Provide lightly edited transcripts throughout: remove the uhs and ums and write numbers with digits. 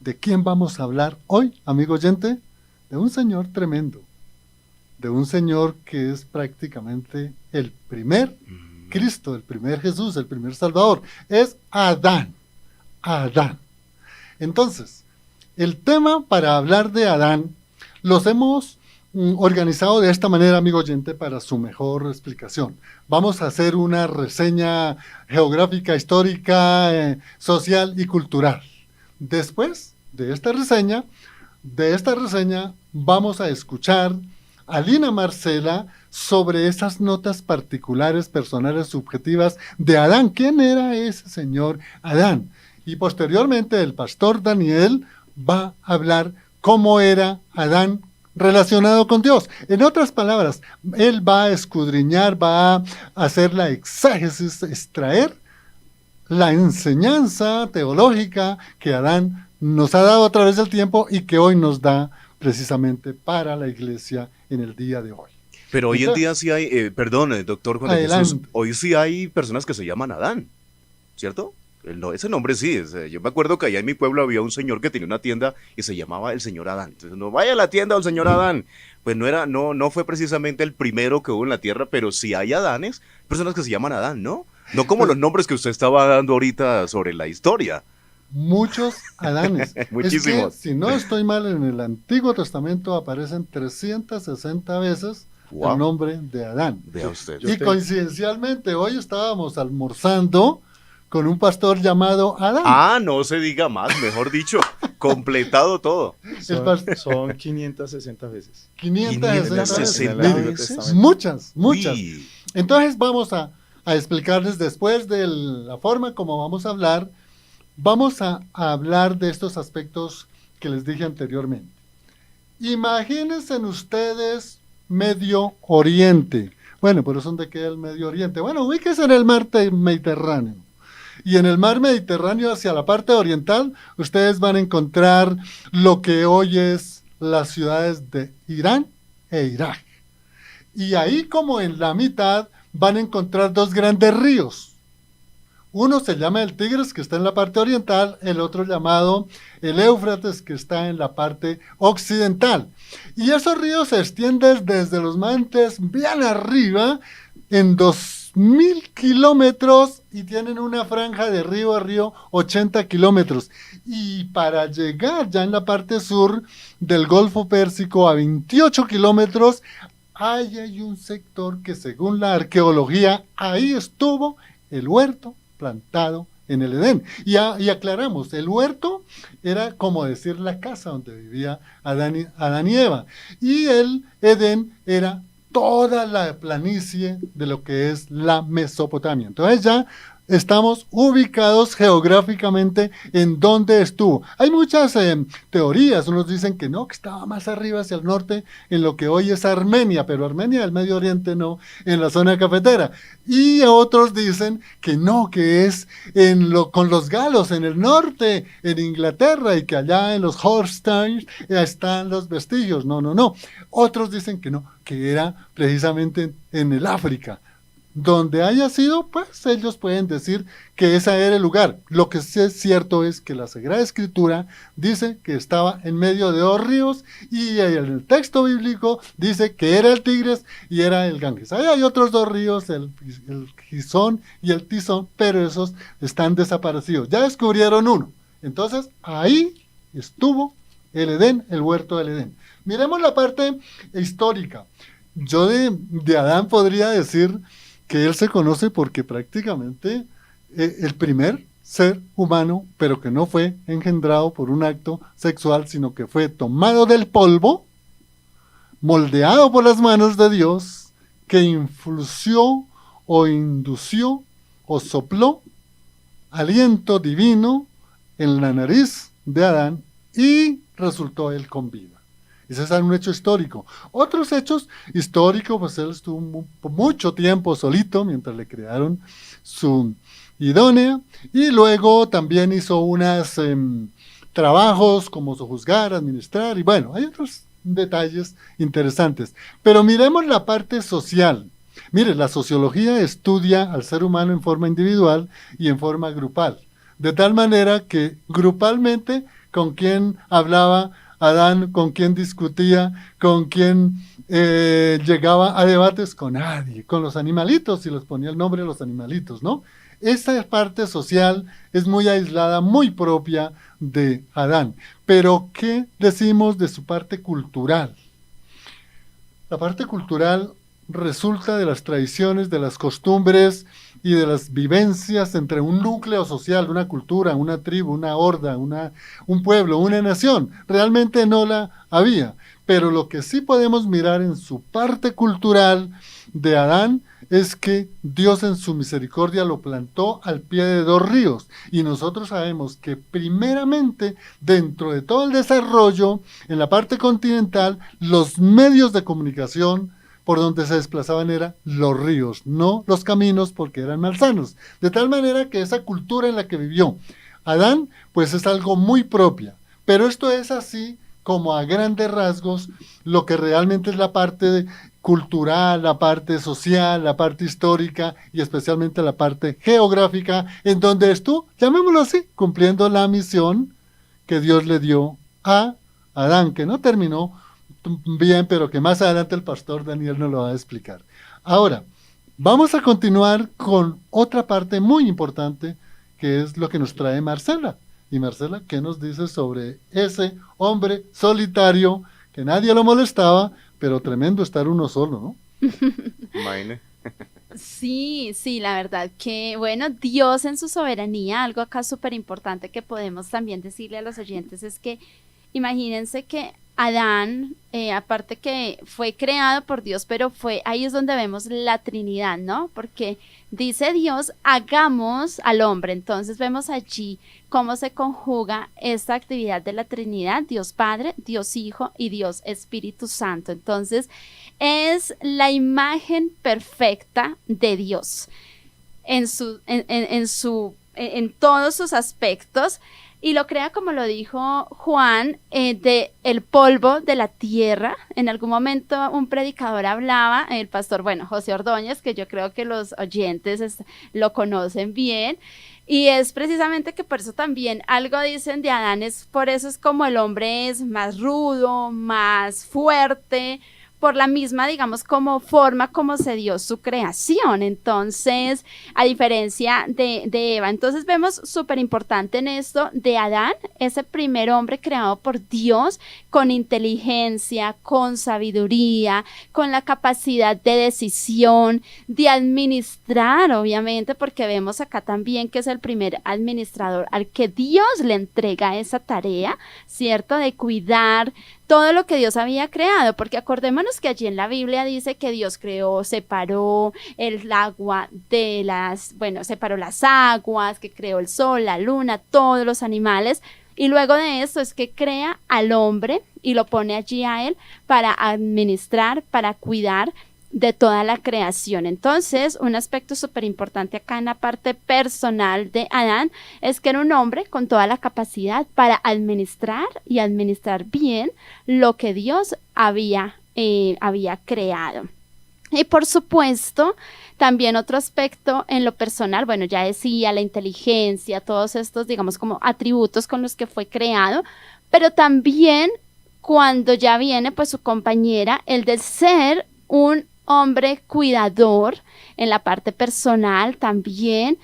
¿De quién vamos a hablar hoy, amigo oyente? De un señor tremendo, de un señor que es prácticamente el primer Cristo, el primer Jesús, el primer Salvador. Es Adán. Adán. Entonces, el tema para hablar de Adán los hemos organizado de esta manera, amigo oyente, para su mejor explicación. Vamos a hacer una reseña geográfica, histórica, social y cultural. Después de esta reseña, vamos a escuchar a Lina Marcela sobre esas notas particulares, personales, subjetivas de Adán. ¿Quién era ese señor Adán? Y posteriormente el pastor Daniel va a hablar cómo era Adán relacionado con Dios. En otras palabras, él va a escudriñar, va a hacer la exégesis, extraer la enseñanza teológica que Adán nos ha dado a través del tiempo y que hoy nos da precisamente para la iglesia en el día de hoy. Pero hoy en día sí hay, perdón, doctor Juan de Jesús, hoy sí hay personas que se llaman Adán, ¿cierto? Ese nombre sí, yo me acuerdo que allá en mi pueblo había un señor que tenía una tienda y se llamaba el señor Adán. Entonces, no vaya a la tienda del señor Adán. Pues no fue precisamente el primero que hubo en la tierra, pero sí hay Adanes, personas que se llaman Adán, ¿no? No como los nombres que usted estaba dando ahorita sobre la historia. Muchos Adanes. Muchísimos. Es que, si no estoy mal, en el Antiguo Testamento aparecen 360 veces el nombre de Adán. Vea usted. Y coincidencialmente hoy estábamos almorzando con un pastor llamado Adán. Ah, no se diga más, mejor dicho, completado todo. Son 560 veces. 560 veces. Muchas. Uy. Entonces vamos a explicarles después de la forma como vamos a hablar de estos aspectos que les dije anteriormente. Imagínense ustedes Medio Oriente. Bueno, pero ¿dónde queda el Medio Oriente? Bueno, ubíquense en el mar Mediterráneo. Y en el mar Mediterráneo, hacia la parte oriental, ustedes van a encontrar lo que hoy es las ciudades de Irán e Irak. Y ahí, como en la mitad, van a encontrar dos grandes ríos. Uno se llama el Tigris, que está en la parte oriental, el otro llamado el Éufrates, que está en la parte occidental. Y esos ríos se extienden desde los montes bien arriba, en 2000 kilómetros, y tienen una franja de río a río 80 kilómetros. Y para llegar ya en la parte sur del Golfo Pérsico a 28 kilómetros, hay un sector que, según la arqueología, ahí estuvo el huerto plantado en el Edén. Y aclaramos, el huerto era como decir la casa donde vivía Adán y Eva. Y el Edén era toda la planicie de lo que es la Mesopotamia. Entonces ya estamos ubicados geográficamente en donde estuvo. Hay muchas teorías. Unos dicen que no, que estaba más arriba hacia el norte, en lo que hoy es Armenia, pero Armenia del Medio Oriente no, en la zona cafetera. Y otros dicen que no, que es con los galos en el norte, en Inglaterra, y que allá en los Holstein están los vestigios. No. Otros dicen que no, que era precisamente en el África. Donde haya sido, pues ellos pueden decir que ese era el lugar. Lo que sí es cierto es que la Sagrada Escritura dice que estaba en medio de dos ríos, y en el texto bíblico dice que era el Tigris y era el Ganges. Ahí hay otros dos ríos, el Gizón y el Tizón, pero esos están desaparecidos. Ya descubrieron uno. Entonces ahí estuvo el Edén, el huerto del Edén. Miremos la parte histórica. Yo de Adán podría decir que él se conoce porque prácticamente el primer ser humano, pero que no fue engendrado por un acto sexual, sino que fue tomado del polvo, moldeado por las manos de Dios, que influenció o indució o sopló aliento divino en la nariz de Adán y resultó él con vida. Ese es un hecho histórico. Otros hechos históricos, pues él estuvo mucho tiempo solito mientras le crearon su idónea, y luego también hizo unos trabajos como sojuzgar, administrar, y bueno, hay otros detalles interesantes. Pero miremos la parte social. Mire, la sociología estudia al ser humano en forma individual y en forma grupal, de tal manera que grupalmente ¿Con quién hablaba Adán? ¿Con quién discutía? ¿Con quién llegaba a debates? Con nadie, con los animalitos, y les ponía el nombre de los animalitos, ¿no? Esa parte social es muy aislada, muy propia de Adán. Pero, ¿qué decimos de su parte cultural? La parte cultural resulta de las tradiciones, de las costumbres y de las vivencias entre un núcleo social, una cultura, una tribu, una horda, un pueblo, una nación. Realmente no la había. Pero lo que sí podemos mirar en su parte cultural de Adán es que Dios en su misericordia lo plantó al pie de dos ríos. Y nosotros sabemos que primeramente, dentro de todo el desarrollo, en la parte continental, los medios de comunicación por donde se desplazaban eran los ríos, no los caminos, porque eran malsanos. De tal manera que esa cultura en la que vivió Adán, pues es algo muy propia. Pero esto es así como a grandes rasgos lo que realmente es la parte cultural, la parte social, la parte histórica y especialmente la parte geográfica, en donde estuvo, llamémoslo así, cumpliendo la misión que Dios le dio a Adán, que no terminó bien, pero que más adelante el pastor Daniel nos lo va a explicar. Ahora, vamos a continuar con otra parte muy importante, que es lo que nos trae Marcela. Y Marcela, ¿qué nos dice sobre ese hombre solitario que nadie lo molestaba, pero tremendo estar uno solo, ¿no? Imagine. Sí, sí, la verdad que, bueno, Dios en su soberanía, algo acá súper importante que podemos también decirle a los oyentes es que imagínense que Adán, aparte que fue creado por Dios, pero ahí es donde vemos la Trinidad, ¿no? Porque dice Dios, hagamos al hombre. Entonces vemos allí cómo se conjuga esta actividad de la Trinidad, Dios Padre, Dios Hijo y Dios Espíritu Santo. Entonces es la imagen perfecta de Dios en todos sus aspectos. Y lo crea, como lo dijo Juan, de el polvo de la tierra. En algún momento un predicador hablaba, el pastor, José Ordóñez, que yo creo que los oyentes lo conocen bien, y es precisamente que por eso también algo dicen de Adán, por eso es como el hombre es más rudo, más fuerte, por la misma, digamos, como forma como se dio su creación. Entonces, a diferencia de Eva, entonces vemos súper importante en esto de Adán, ese primer hombre creado por Dios, con inteligencia, con sabiduría, con la capacidad de decisión, de administrar, obviamente, porque vemos acá también que es el primer administrador al que Dios le entrega esa tarea, ¿cierto? De cuidar todo lo que Dios había creado, porque acordémonos que allí en la Biblia dice que Dios creó, separó el agua separó las aguas, que creó el sol, la luna, todos los animales, y luego de esto es que crea al hombre y lo pone allí a él para administrar, para cuidar de toda la creación. Entonces, un aspecto súper importante acá en la parte personal de Adán es que era un hombre con toda la capacidad para administrar y administrar bien lo que Dios había creado. Y por supuesto, también otro aspecto en lo personal, ya decía la inteligencia, todos estos, digamos, como atributos con los que fue creado, pero también cuando ya viene pues su compañera, el de ser un hombre cuidador en la parte personal también,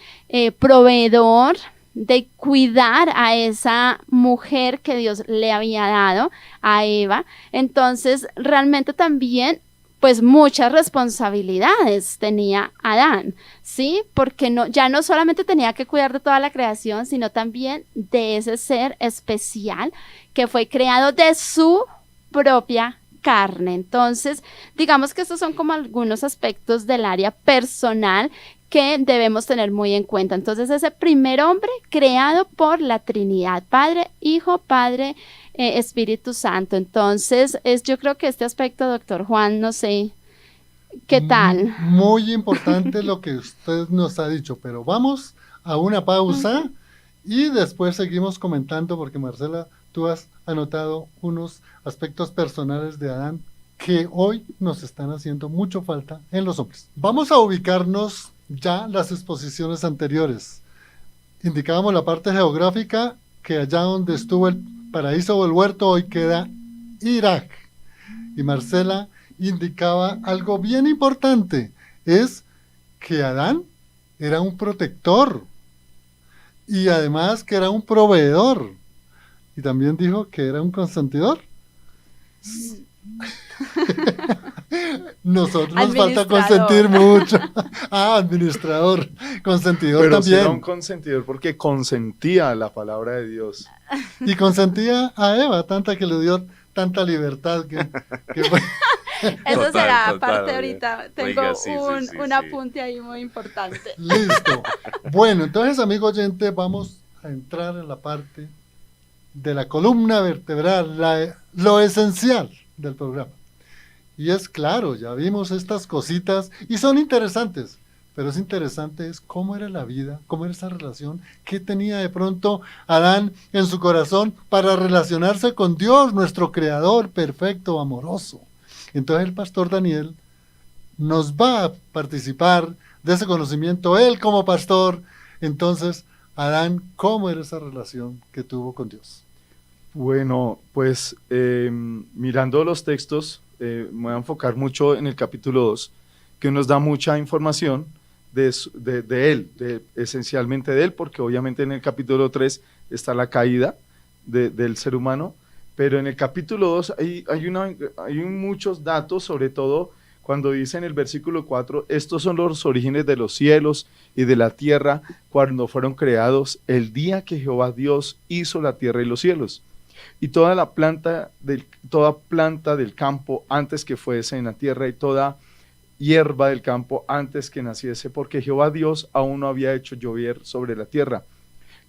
proveedor, de cuidar a esa mujer que Dios le había dado, a Eva. Entonces, realmente también, pues muchas responsabilidades tenía Adán, ¿sí? Porque ya no solamente tenía que cuidar de toda la creación, sino también de ese ser especial que fue creado de su propia carne. Entonces, digamos que estos son como algunos aspectos del área personal que debemos tener muy en cuenta. Entonces, ese primer hombre creado por la Trinidad, Padre, Hijo, Padre, Espíritu Santo. Entonces, yo creo que este aspecto, doctor Juan, no sé, ¿qué tal? Muy importante lo que usted nos ha dicho, pero vamos a una pausa y después seguimos comentando porque Marcela, tú has anotado unos aspectos personales de Adán que hoy nos están haciendo mucho falta en los hombres. Vamos a ubicarnos ya las exposiciones anteriores. Indicábamos la parte geográfica, que allá donde estuvo el paraíso o el huerto hoy queda Irak. Y Marcela indicaba algo bien importante, es que Adán era un protector y además que era un proveedor. Y también dijo que era un consentidor. Nosotros nos falta consentir mucho. Administrador, consentidor. Pero también. Sí era un consentidor porque consentía la palabra de Dios. Y consentía a Eva, tanta que le dio tanta libertad que fue. Eso Total, será total, aparte oye. ahorita. Tengo Oiga, sí, un sí. apunte ahí muy importante. Listo. Bueno, entonces, amigo oyente, vamos a entrar en la parte de la columna vertebral, lo esencial del programa. Y es claro, ya vimos estas cositas y son interesantes, pero es interesante es cómo era la vida, cómo era esa relación, qué tenía de pronto Adán en su corazón para relacionarse con Dios, nuestro creador perfecto, amoroso. Entonces el pastor Daniel nos va a participar de ese conocimiento, él como pastor. Entonces, Adán, ¿cómo era esa relación que tuvo con Dios? Bueno, pues mirando los textos, me voy a enfocar mucho en el capítulo 2, que nos da mucha información de él, esencialmente de él, porque obviamente en el capítulo 3 está la caída del ser humano, pero en el capítulo 2 hay muchos datos, sobre todo cuando dice en el versículo 4, estos son los orígenes de los cielos y de la tierra cuando fueron creados el día que Jehová Dios hizo la tierra y los cielos. Y toda planta del campo antes que fuese en la tierra y toda hierba del campo antes que naciese, porque Jehová Dios aún no había hecho llover sobre la tierra,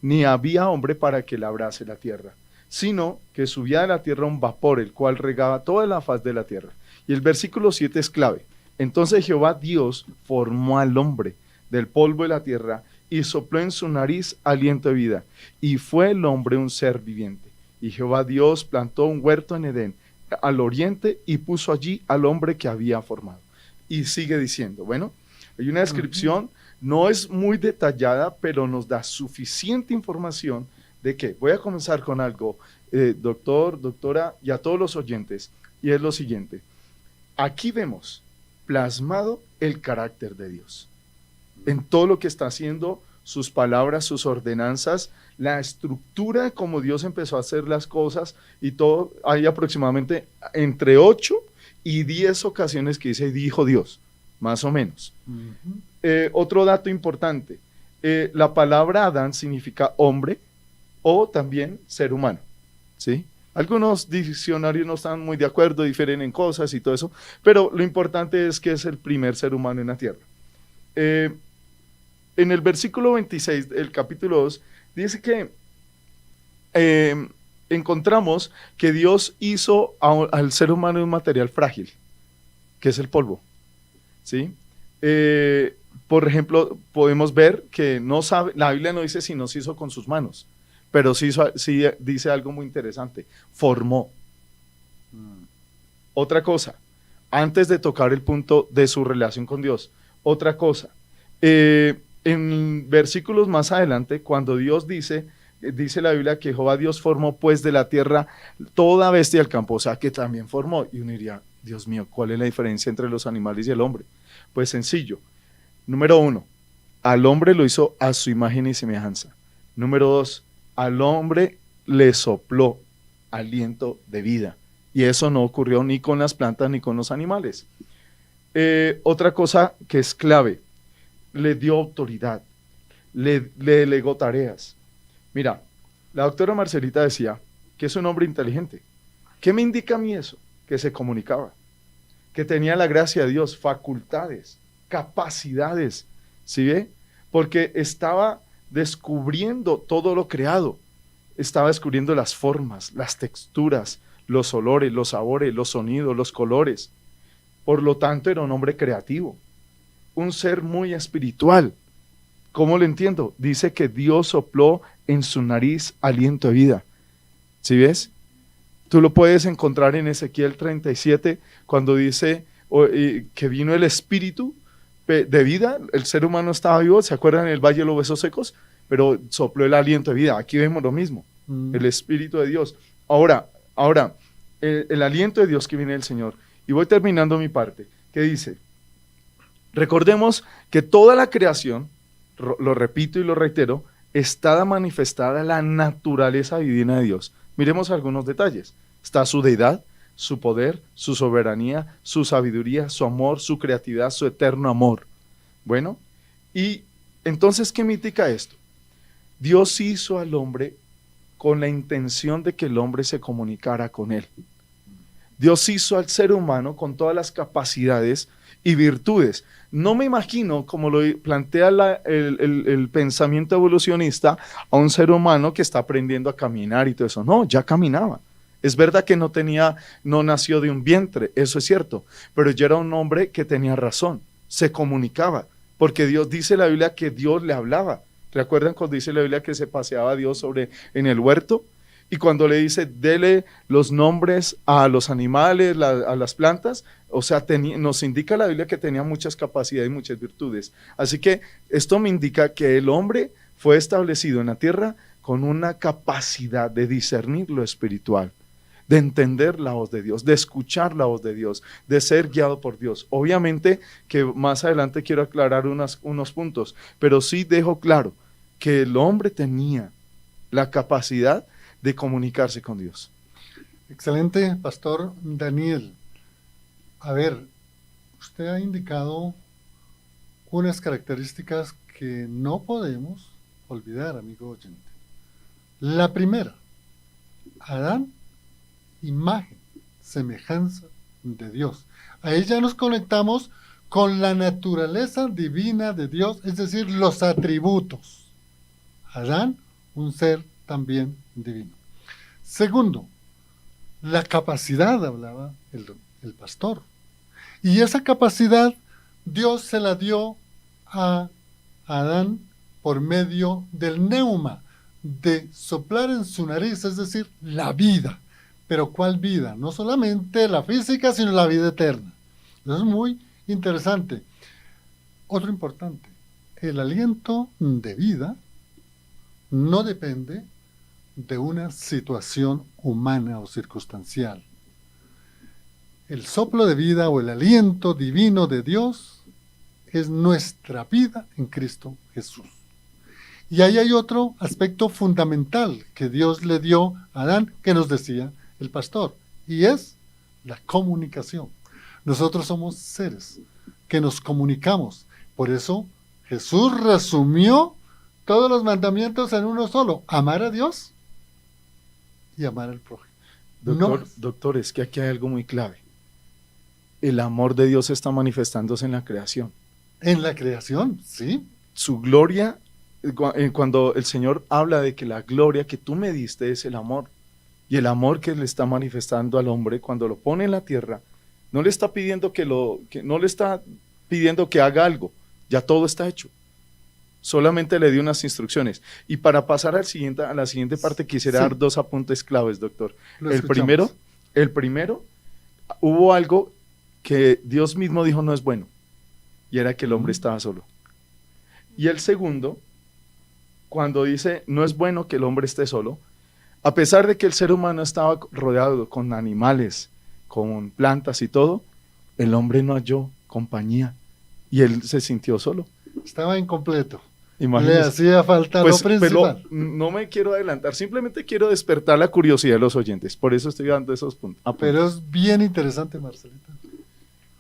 ni había hombre para que labrase la tierra, sino que subía de la tierra un vapor, el cual regaba toda la faz de la tierra. Y el versículo 7 es clave. Entonces Jehová Dios formó al hombre del polvo de la tierra y sopló en su nariz aliento de vida, y fue el hombre un ser viviente. Y Jehová Dios plantó un huerto en Edén, al oriente, y puso allí al hombre que había formado. Y sigue diciendo, bueno, hay una descripción, no es muy detallada, pero nos da suficiente información de que, voy a comenzar con algo, doctor, doctora, y a todos los oyentes, y es lo siguiente. Aquí vemos plasmado el carácter de Dios, en todo lo que está haciendo, sus palabras, sus ordenanzas, la estructura como Dios empezó a hacer las cosas y todo. Hay aproximadamente entre 8 y 10 ocasiones que dice dijo Dios, más o menos. Otro dato importante, la palabra Adán significa hombre o también ser humano, ¿sí? Algunos diccionarios no están muy de acuerdo, difieren en cosas y todo eso, pero lo importante es que es el primer ser humano en la tierra. En el versículo 26 del capítulo 2, dice que encontramos que Dios hizo al ser humano un material frágil, que es el polvo, ¿sí? Por ejemplo, podemos ver que la Biblia no dice si nos hizo con sus manos, pero sí dice algo muy interesante, formó. Otra cosa, antes de tocar el punto de su relación con Dios, otra cosa, en versículos más adelante, cuando Dios dice la Biblia que Jehová Dios formó pues de la tierra toda bestia del campo, o sea que también formó, y uno diría, Dios mío, ¿cuál es la diferencia entre los animales y el hombre? Pues sencillo, número 1, al hombre lo hizo a su imagen y semejanza. Número 2, al hombre le sopló aliento de vida, y eso no ocurrió ni con las plantas ni con los animales. Otra cosa que es clave, le dio autoridad, le delegó tareas. Mira, la doctora Marcelita decía que es un hombre inteligente. ¿Qué me indica a mí eso? Que se comunicaba, que tenía la gracia de Dios, facultades, capacidades, ¿sí ve? Porque estaba descubriendo todo lo creado, estaba descubriendo las formas, las texturas, los olores, los sabores, los sonidos, los colores. Por lo tanto, era un hombre creativo, un ser muy espiritual. ¿Cómo lo entiendo? Dice que Dios sopló en su nariz aliento de vida. ¿Sí ves? Tú lo puedes encontrar en Ezequiel 37, cuando dice que vino el espíritu de vida, el ser humano estaba vivo, ¿se acuerdan en el Valle de los Huesos Secos? Pero sopló el aliento de vida. Aquí vemos lo mismo, el Espíritu de Dios. Ahora, el aliento de Dios que viene del Señor. Y voy terminando mi parte, que dice, recordemos que toda la creación, lo repito y lo reitero, está manifestada la naturaleza divina de Dios. Miremos algunos detalles. Está su deidad, su poder, su soberanía, su sabiduría, su amor, su creatividad, su eterno amor. Bueno, y entonces, ¿qué indica esto? Dios hizo al hombre con la intención de que el hombre se comunicara con él. Dios hizo al ser humano con todas las capacidades y virtudes. No me imagino, como lo plantea el pensamiento evolucionista, a un ser humano que está aprendiendo a caminar y todo eso. No, ya caminaba. Es verdad que no nació de un vientre, eso es cierto, pero ya era un hombre que tenía razón, se comunicaba, porque Dios dice la Biblia que Dios le hablaba. ¿Recuerdan cuando dice la Biblia que se paseaba Dios en el huerto? Y cuando le dice, dele los nombres a los animales, a las plantas, o sea, nos indica la Biblia que tenía muchas capacidades y muchas virtudes. Así que esto me indica que el hombre fue establecido en la tierra con una capacidad de discernir lo espiritual, de entender la voz de Dios, de escuchar la voz de Dios, de ser guiado por Dios. Obviamente que más adelante quiero aclarar unos puntos, pero sí dejo claro que el hombre tenía la capacidad de comunicarse con Dios. Excelente, Pastor Daniel. A ver, usted ha indicado unas características que no podemos olvidar, amigo oyente. La primera, Adán, imagen, semejanza de Dios. Ahí ya nos conectamos con la naturaleza divina de Dios, es decir, los atributos. Adán, un ser también divino. Segundo, la capacidad, hablaba el pastor. Y esa capacidad Dios se la dio a Adán por medio del neuma, de soplar en su nariz, es decir, la vida. Pero ¿cuál vida? No solamente la física, sino la vida eterna. Eso es muy interesante. Otro importante, el aliento de vida no depende de una situación humana o circunstancial. El soplo de vida o el aliento divino de Dios es nuestra vida en Cristo Jesús. Y ahí hay otro aspecto fundamental que Dios le dio a Adán, que nos decía el pastor, y es la comunicación. Nosotros somos seres que nos comunicamos. Por eso Jesús resumió todos los mandamientos en uno solo: amar a Dios y amar al prójimo. Doctor, es que aquí hay algo muy clave. El amor de Dios está manifestándose en la creación. En la creación, sí. Su gloria, cuando el Señor habla de que la gloria que tú me diste es el amor, y el amor que le está manifestando al hombre cuando lo pone en la tierra, no le está pidiendo no le está pidiendo que haga algo, ya todo está hecho. Solamente le dio unas instrucciones. Y para pasar a la siguiente parte quisiera dar dos apuntes claves, doctor. El primero, hubo algo que Dios mismo dijo no es bueno, y era que el hombre estaba solo. Y el segundo, cuando dice no es bueno que el hombre esté solo, a pesar de que el ser humano estaba rodeado con animales, con plantas y todo, el hombre no halló compañía y él se sintió solo. Estaba incompleto. Imagínese. Le hacía falta lo principal. Pero no me quiero adelantar, simplemente quiero despertar la curiosidad de los oyentes, por eso estoy dando esos puntos. Pero es bien interesante, Marcelita.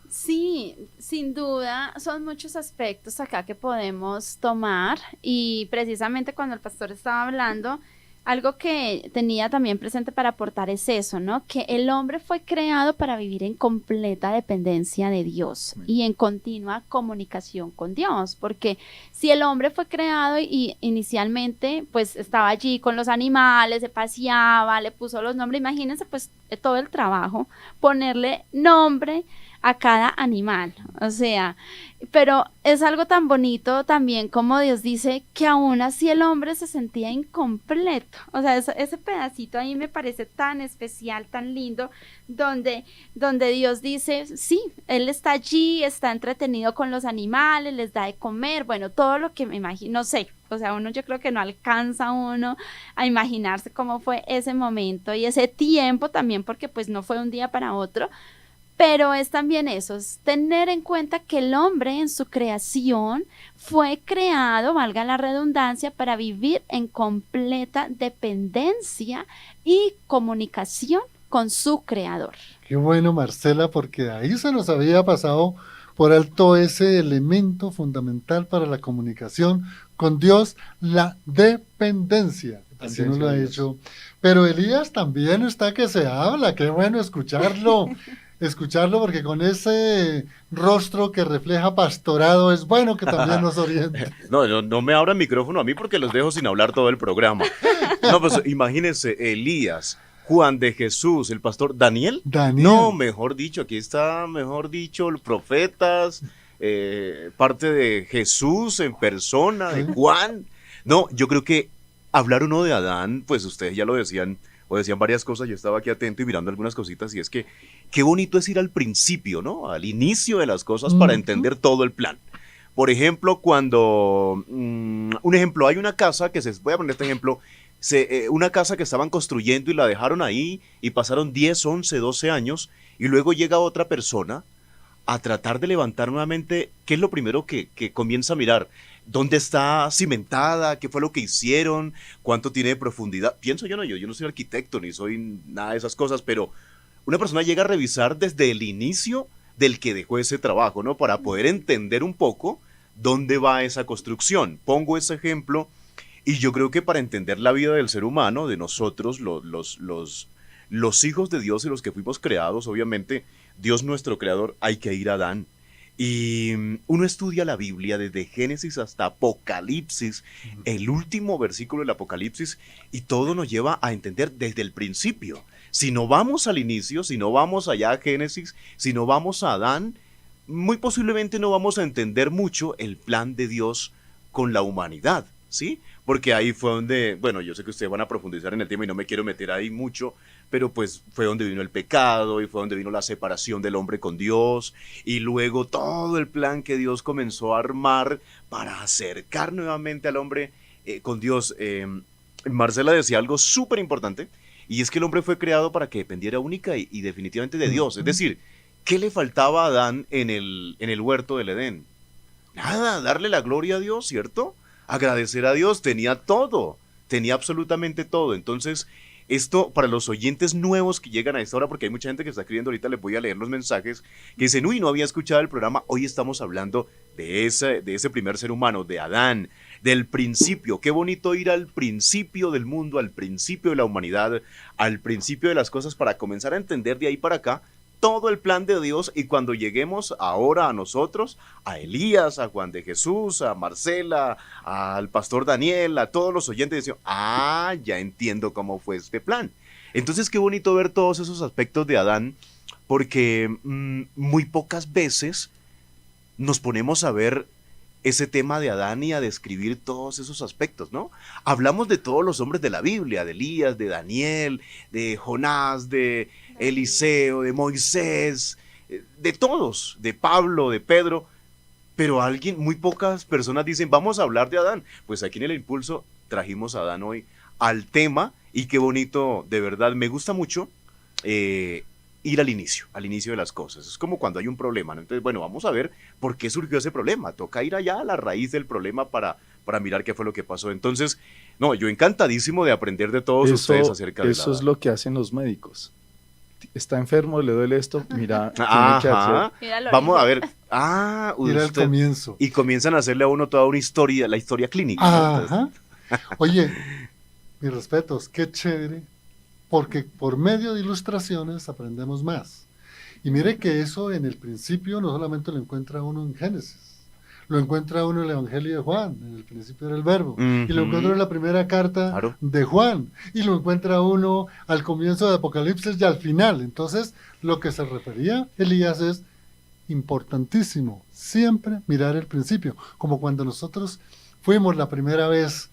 Sí, sin duda, son muchos aspectos acá que podemos tomar, y precisamente cuando el pastor estaba hablando, algo que tenía también presente para aportar es eso, ¿no? Que el hombre fue creado para vivir en completa dependencia de Dios y en continua comunicación con Dios, porque si el hombre fue creado y inicialmente pues estaba allí con los animales, se paseaba, le puso los nombres, imagínense pues todo el trabajo, ponerle nombre a cada animal, o sea, pero es algo tan bonito también como Dios dice que aún así el hombre se sentía incompleto, o sea, ese pedacito ahí me parece tan especial, tan lindo, donde Dios dice, sí, Él está allí, está entretenido con los animales, les da de comer, bueno, todo lo que me imagino, no sé, o sea, yo creo que no alcanza uno a imaginarse cómo fue ese momento y ese tiempo también, porque pues no fue un día para otro, pero es también eso, es tener en cuenta que el hombre en su creación fue creado, valga la redundancia, para vivir en completa dependencia y comunicación con su creador. Qué bueno, Marcela, porque ahí se nos había pasado por alto ese elemento fundamental para la comunicación con Dios, la dependencia. Así nos lo ha hecho. Pero Elías también está que se habla, qué bueno escucharlo. Escucharlo porque con ese rostro que refleja pastorado es bueno que también nos oriente. No me abra el micrófono a mí porque los dejo sin hablar todo el programa. No, pues imagínense, Elías, Juan de Jesús, el pastor Daniel. No, mejor dicho, aquí está, mejor dicho, profetas, parte de Jesús en persona, de Juan. No, yo creo que hablar uno de Adán, pues ustedes ya lo decían, o decían varias cosas, yo estaba aquí atento y mirando algunas cositas, y es que qué bonito es ir al principio, ¿no? Al inicio de las cosas para entender todo el plan. Por ejemplo, cuando, un ejemplo, hay una casa que voy a poner este ejemplo, una casa que estaban construyendo y la dejaron ahí y pasaron 10, 11, 12 años y luego llega otra persona a tratar de levantar nuevamente. ¿Qué es lo primero que comienza a mirar? ¿Dónde está cimentada? ¿Qué fue lo que hicieron? ¿Cuánto tiene de profundidad? Pienso yo no soy arquitecto ni soy nada de esas cosas, pero una persona llega a revisar desde el inicio del que dejó ese trabajo, ¿no? Para poder entender un poco dónde va esa construcción. Pongo ese ejemplo y yo creo que para entender la vida del ser humano, de nosotros, los hijos de Dios y los que fuimos creados, obviamente, Dios nuestro creador, hay que ir a Adán. Y uno estudia la Biblia desde Génesis hasta Apocalipsis, el último versículo del Apocalipsis, y todo nos lleva a entender desde el principio. Si no vamos al inicio, si no vamos allá a Génesis, si no vamos a Adán, muy posiblemente no vamos a entender mucho el plan de Dios con la humanidad, ¿sí? Porque ahí fue donde, bueno, yo sé que ustedes van a profundizar en el tema y no me quiero meter ahí mucho, pero pues fue donde vino el pecado y fue donde vino la separación del hombre con Dios y luego todo el plan que Dios comenzó a armar para acercar nuevamente al hombre con Dios. Marcela decía algo súper importante y es que el hombre fue creado para que dependiera única y definitivamente de Dios. Es decir, ¿qué le faltaba a Adán en el huerto del Edén? Nada, darle la gloria a Dios, ¿cierto? Agradecer a Dios, tenía todo, tenía absolutamente todo. Entonces, esto para los oyentes nuevos que llegan a esta hora, porque hay mucha gente que está escribiendo ahorita, les voy a leer los mensajes, que dicen, uy, no había escuchado el programa, hoy estamos hablando de ese primer ser humano, de Adán, del principio. Qué bonito ir al principio del mundo, al principio de la humanidad, al principio de las cosas para comenzar a entender de ahí para acá todo el plan de Dios, y cuando lleguemos ahora a nosotros, a Elías, a Juan de Jesús, a Marcela, al pastor Daniel, a todos los oyentes, decimos, ya entiendo cómo fue este plan. Entonces qué bonito ver todos esos aspectos de Adán, porque muy pocas veces nos ponemos a ver ese tema de Adán y a describir todos esos aspectos, ¿no? Hablamos de todos los hombres de la Biblia, de Elías, de Daniel, de Jonás, de Eliseo, de Moisés, de todos, de Pablo, de Pedro, pero muy pocas personas dicen, vamos a hablar de Adán. Pues aquí en El Impulso trajimos a Adán hoy al tema, y qué bonito, de verdad, me gusta mucho ir al inicio de las cosas. Es como cuando hay un problema, ¿no? Entonces, bueno, vamos a ver por qué surgió ese problema. Toca ir allá a la raíz del problema para mirar qué fue lo que pasó. Entonces, no, yo encantadísimo de aprender de todos ustedes acerca de eso. Es lo que hacen los médicos. Está enfermo, le duele esto, mira, tiene que hacer. Vamos a ver. Mira el comienzo. Y comienzan a hacerle a uno toda una historia, la historia clínica. Ajá. Oye, mis respetos, qué chévere, porque por medio de ilustraciones aprendemos más. Y mire que eso en el principio no solamente lo encuentra uno en Génesis, lo encuentra uno en el Evangelio de Juan, en el principio era el verbo, y lo encuentra en la primera carta de Juan, y lo encuentra uno al comienzo de Apocalipsis y al final. Entonces, lo que se refería Elías es importantísimo, siempre mirar el principio, como cuando nosotros fuimos la primera vez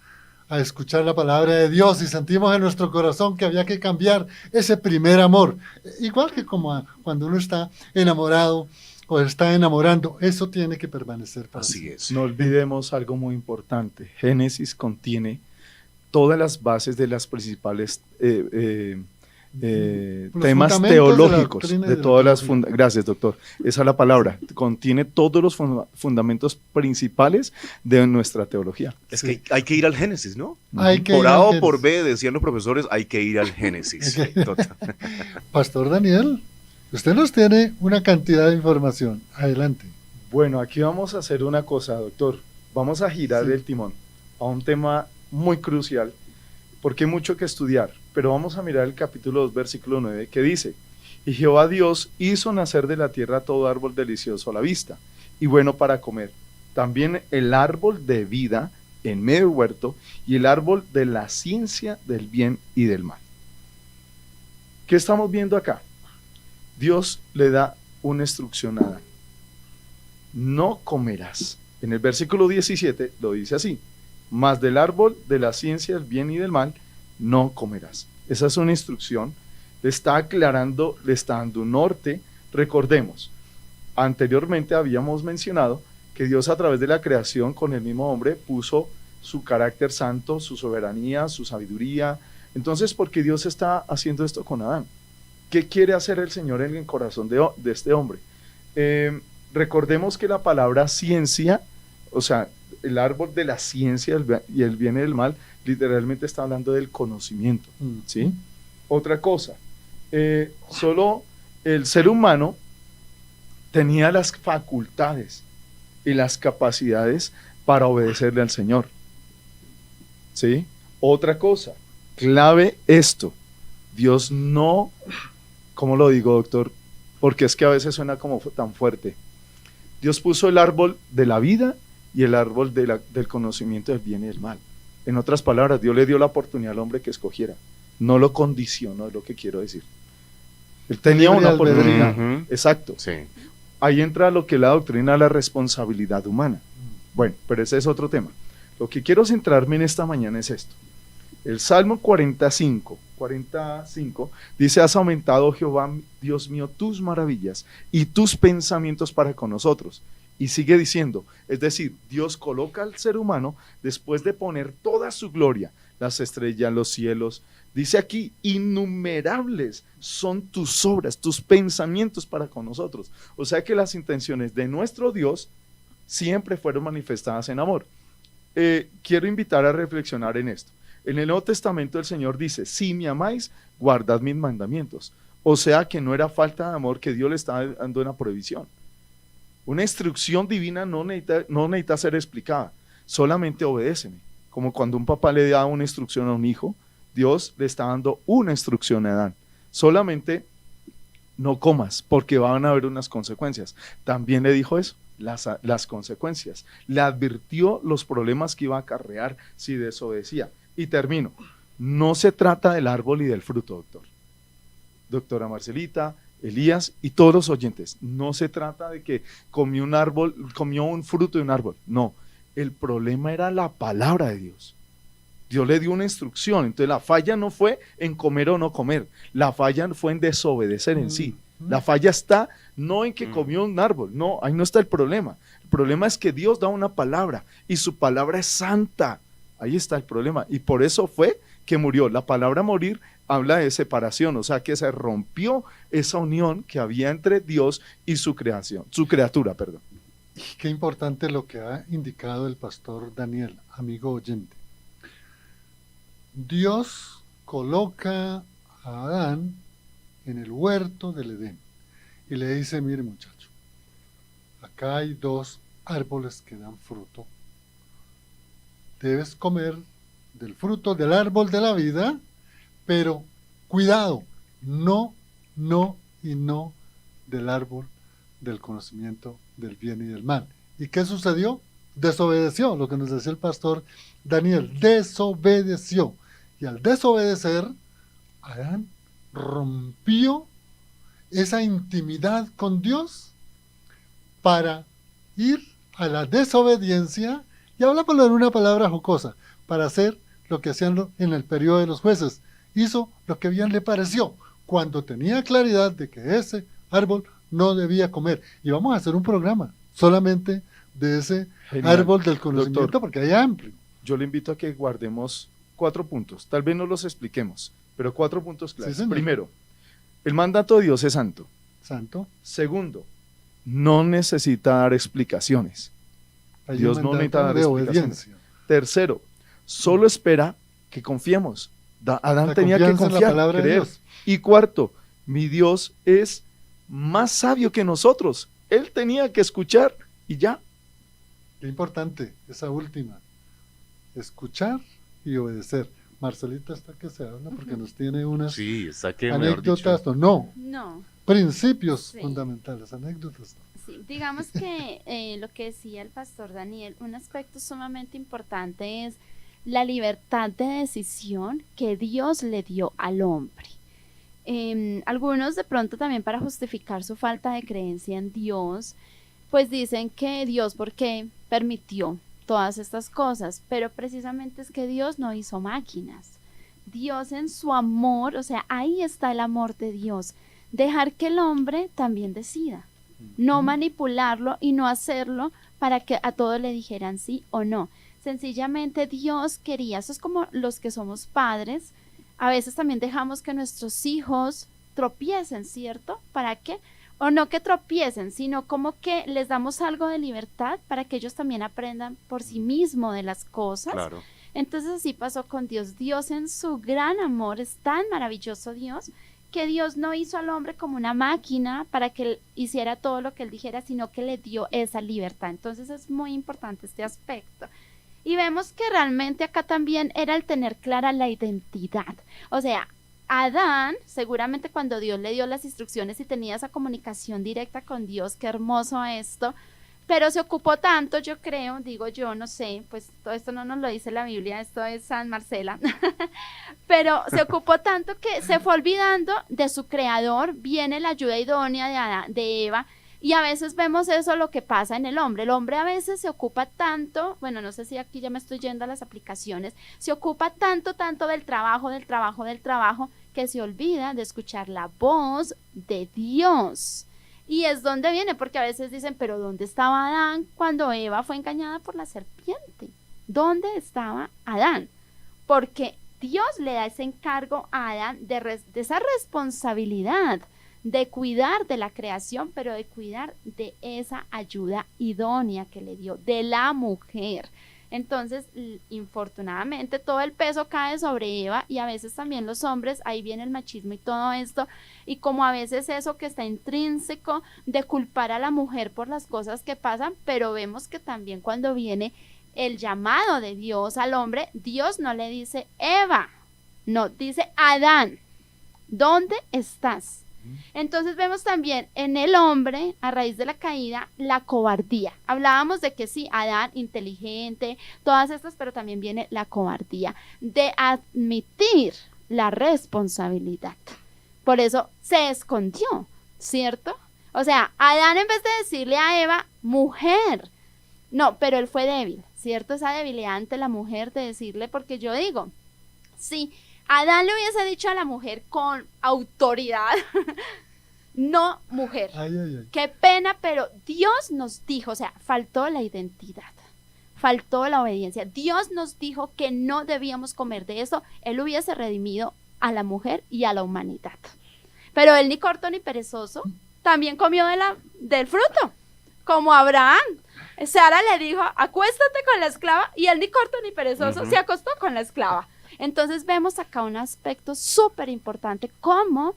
a escuchar la palabra de Dios y sentimos en nuestro corazón que había que cambiar ese primer amor. Igual que como cuando uno está enamorado o está enamorando, eso tiene que permanecer para Así siempre. es. No olvidemos algo muy importante. Génesis contiene todas las bases de las principales temas teológicos de todas las gracias, doctor, esa es la palabra, contiene todos los fundamentos principales de nuestra teología. Es que hay que ir al Génesis, ¿no? Por A o por B, decían los profesores, hay que ir al Génesis. Total. Pastor Daniel, usted nos tiene una cantidad de información. Adelante. Bueno, aquí vamos a hacer una cosa, doctor. Vamos a girar el timón a un tema muy crucial, porque hay mucho que estudiar, pero vamos a mirar el capítulo 2, versículo 9, que dice: y Jehová Dios hizo nacer de la tierra todo árbol delicioso a la vista, y bueno para comer, también el árbol de vida en medio del huerto, y el árbol de la ciencia del bien y del mal. ¿Qué estamos viendo acá? Dios le da una instrucción a Adán: no comerás. En el versículo 17 lo dice así: mas del árbol de la ciencia del bien y del mal no comerás. Esa es una instrucción, le está aclarando, le está dando un norte. Recordemos, anteriormente habíamos mencionado que Dios, a través de la creación con el mismo hombre, puso su carácter santo, su soberanía, su sabiduría. Entonces, ¿por qué Dios está haciendo esto con Adán? ¿Qué quiere hacer el Señor en el corazón de este hombre? Recordemos que la palabra ciencia, o sea, el árbol de la ciencia y el bien y el mal, literalmente está hablando del conocimiento, ¿sí? Otra cosa, solo el ser humano tenía las facultades y las capacidades para obedecerle al Señor, ¿sí? Otra cosa, clave esto: Dios no, ¿cómo lo digo, doctor? Porque es que a veces suena como tan fuerte. Dios puso el árbol de la vida y el árbol del conocimiento del bien y del mal. En otras palabras, Dios le dio la oportunidad al hombre que escogiera. No lo condicionó, es lo que quiero decir. Él tenía una oportunidad. Exacto. Sí. Ahí entra lo que la doctrina de la responsabilidad humana. Bueno, pero ese es otro tema. Lo que quiero centrarme en esta mañana es esto. El Salmo 45 dice: has aumentado, Jehová, Dios mío, tus maravillas y tus pensamientos para con nosotros. Y sigue diciendo, es decir, Dios coloca al ser humano después de poner toda su gloria, las estrellas, los cielos. Dice aquí: innumerables son tus obras, tus pensamientos para con nosotros. O sea que las intenciones de nuestro Dios siempre fueron manifestadas en amor. Quiero invitar a reflexionar en esto. En el Nuevo Testamento el Señor dice: si me amáis, guardad mis mandamientos. O sea que no era falta de amor que Dios le estaba dando una prohibición. Una instrucción divina no necesita ser explicada, solamente obedéceme. Como cuando un papá le da una instrucción a un hijo, Dios le está dando una instrucción a Adán: solamente no comas, porque van a haber unas consecuencias. También le dijo eso, las consecuencias. Le advirtió los problemas que iba a acarrear si desobedecía. Y termino. No se trata del árbol y del fruto, doctor. Doctora Marcelita, Elías y todos los oyentes. No se trata de que comió un fruto de un árbol. No, el problema era la palabra de Dios. Dios le dio una instrucción. Entonces la falla no fue en comer o no comer. La falla fue en desobedecer en sí. La falla está no en que comió un árbol. No, ahí no está el problema. El problema es que Dios da una palabra y su palabra es santa. Ahí está el problema. Y por eso fue que murió. La palabra morir habla de separación, o sea que se rompió esa unión que había entre Dios y su criatura. Qué importante lo que ha indicado el pastor Daniel, amigo oyente. Dios coloca a Adán en el huerto del Edén y le dice: mire, muchacho, acá hay 2 árboles que dan fruto. Debes comer del fruto del árbol de la vida, pero cuidado, no del árbol del conocimiento del bien y del mal. ¿Y qué sucedió? Desobedeció, lo que nos decía el pastor Daniel, desobedeció. Y al desobedecer, Adán rompió esa intimidad con Dios para ir a la desobediencia, y hablámoslo en una palabra jocosa, para hacer lo que hacían en el periodo de los jueces. Hizo lo que bien le pareció, cuando tenía claridad de que ese árbol no debía comer. Y vamos a hacer un programa solamente de ese Genial. árbol del conocimiento, Doctor, porque hay amplio. yo le invito a que guardemos 4 puntos. Tal vez no los expliquemos, pero 4 puntos claves. Sí, señor. Primero, el mandato de Dios es santo. Santo. Segundo, no necesita dar explicaciones. Hay Dios un no necesita mandato dar de explicaciones. obediencia. Tercero, solo espera que confiemos. Adán La tenía que confianza en la confiar, palabra de creer. Dios. Y cuarto, mi Dios es más sabio que nosotros. Él tenía que escuchar y ya. Qué importante esa última. Escuchar y obedecer. Marcelita está que se habla porque nos tiene unas Sí, está que mejor anécdotas, dicho. no, No, principios Sí. fundamentales, anécdotas. sí, digamos que lo que decía el pastor Daniel, un aspecto sumamente importante es la libertad de decisión que Dios le dio al hombre. Algunos de pronto también para justificar su falta de creencia en Dios, pues dicen que Dios porque permitió todas estas cosas, pero precisamente es que Dios no hizo máquinas. Dios en su amor, o sea, ahí está el amor de Dios, dejar que el hombre también decida, no manipularlo y no hacerlo para que a todos le dijeran sí o no. Sencillamente Dios quería, eso es como los que somos padres, a veces también dejamos que nuestros hijos tropiecen, ¿cierto? ¿Para qué? O no que tropiecen, sino como que les damos algo de libertad para que ellos también aprendan por sí mismos de las cosas. Claro. Entonces así pasó con Dios. Dios en su gran amor es tan maravilloso Dios, que Dios no hizo al hombre como una máquina para que él hiciera todo lo que él dijera, sino que le dio esa libertad. Entonces es muy importante este aspecto. Y vemos que realmente acá también era el tener clara la identidad. O sea, Adán, seguramente cuando Dios le dio las instrucciones y tenía esa comunicación directa con Dios, qué hermoso esto, pero se ocupó tanto, yo creo, digo yo, no sé, pues todo esto no nos lo dice la Biblia, esto es San Marcela, pero se ocupó tanto que se fue olvidando de su creador, viene la ayuda idónea de Adán, de Eva, y a veces vemos eso lo que pasa en el hombre a veces se ocupa tanto, bueno, no sé si aquí ya me estoy yendo a las aplicaciones, se ocupa tanto del trabajo, que se olvida de escuchar la voz de Dios. Y es donde viene, porque a veces dicen, pero ¿dónde estaba Adán cuando Eva fue engañada por la serpiente? ¿Dónde estaba Adán? Porque Dios le da ese encargo a Adán de esa responsabilidad de cuidar de la creación, pero de cuidar de esa ayuda idónea que le dio, de la mujer. Entonces, infortunadamente, todo el peso cae sobre Eva y a veces también los hombres, ahí viene el machismo y todo esto, y como a veces eso que está intrínseco de culpar a la mujer por las cosas que pasan, pero vemos que también cuando viene el llamado de Dios al hombre, Dios no le dice Eva, no, dice Adán, ¿dónde estás? Entonces vemos también en el hombre, a raíz de la caída, la cobardía. Hablábamos de que sí, Adán, inteligente, todas estas, pero también viene la cobardía de admitir la responsabilidad. Por eso se escondió, ¿cierto? O sea, Adán en vez de decirle a Eva, mujer, no, pero él fue débil, ¿cierto? Esa debilidad ante la mujer de decirle, porque yo digo, sí, Adán le hubiese dicho a la mujer con autoridad, no mujer. Ay, ay, ay. Qué pena, pero Dios nos dijo, o sea, faltó la identidad, faltó la obediencia. Dios nos dijo que no debíamos comer de eso. Él hubiese redimido a la mujer y a la humanidad. Pero él ni corto ni perezoso también comió del fruto, como Abraham. Sara le dijo, acuéstate con la esclava, y él ni corto ni perezoso se acostó con la esclava. Entonces vemos acá un aspecto súper importante, cómo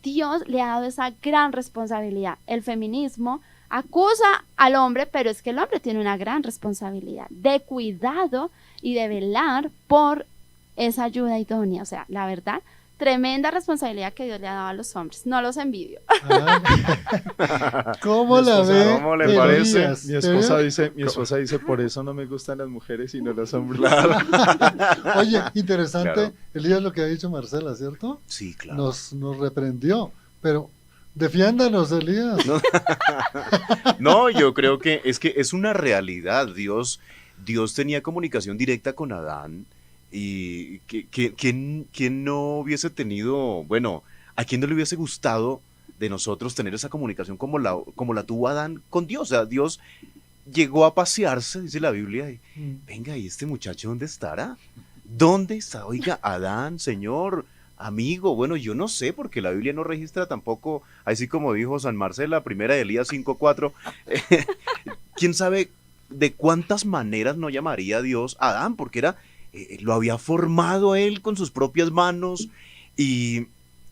Dios le ha dado esa gran responsabilidad. El feminismo acusa al hombre, pero es que el hombre tiene una gran responsabilidad de cuidado y de velar por esa ayuda idónea. O sea, la verdad, tremenda responsabilidad que Dios le ha dado a los hombres. No los envidio. ¿Cómo la ve? ¿Cómo le parece? Elías? Mi esposa dice, por eso no me gustan las mujeres y no los hombres. Oye, interesante, Claro. Elías, lo que ha dicho Marcela, ¿cierto? Sí, claro. Nos reprendió, pero Defiéndanos, Elías. No, no, yo creo que es una realidad. Dios tenía comunicación directa con Adán y ¿quién no hubiese tenido, bueno, a quién no le hubiese gustado de nosotros tener esa comunicación como la tuvo Adán con Dios? O sea, Dios llegó a pasearse, dice la Biblia, y venga, ¿y este muchacho dónde estará? ¿Dónde está? Oiga, Adán, Señor, amigo, bueno, yo no sé, porque la Biblia no registra tampoco, así como dijo San Marcela, primera de Elías 5:4, quién sabe de cuántas maneras no llamaría a Dios a Adán, porque lo había formado él con sus propias manos y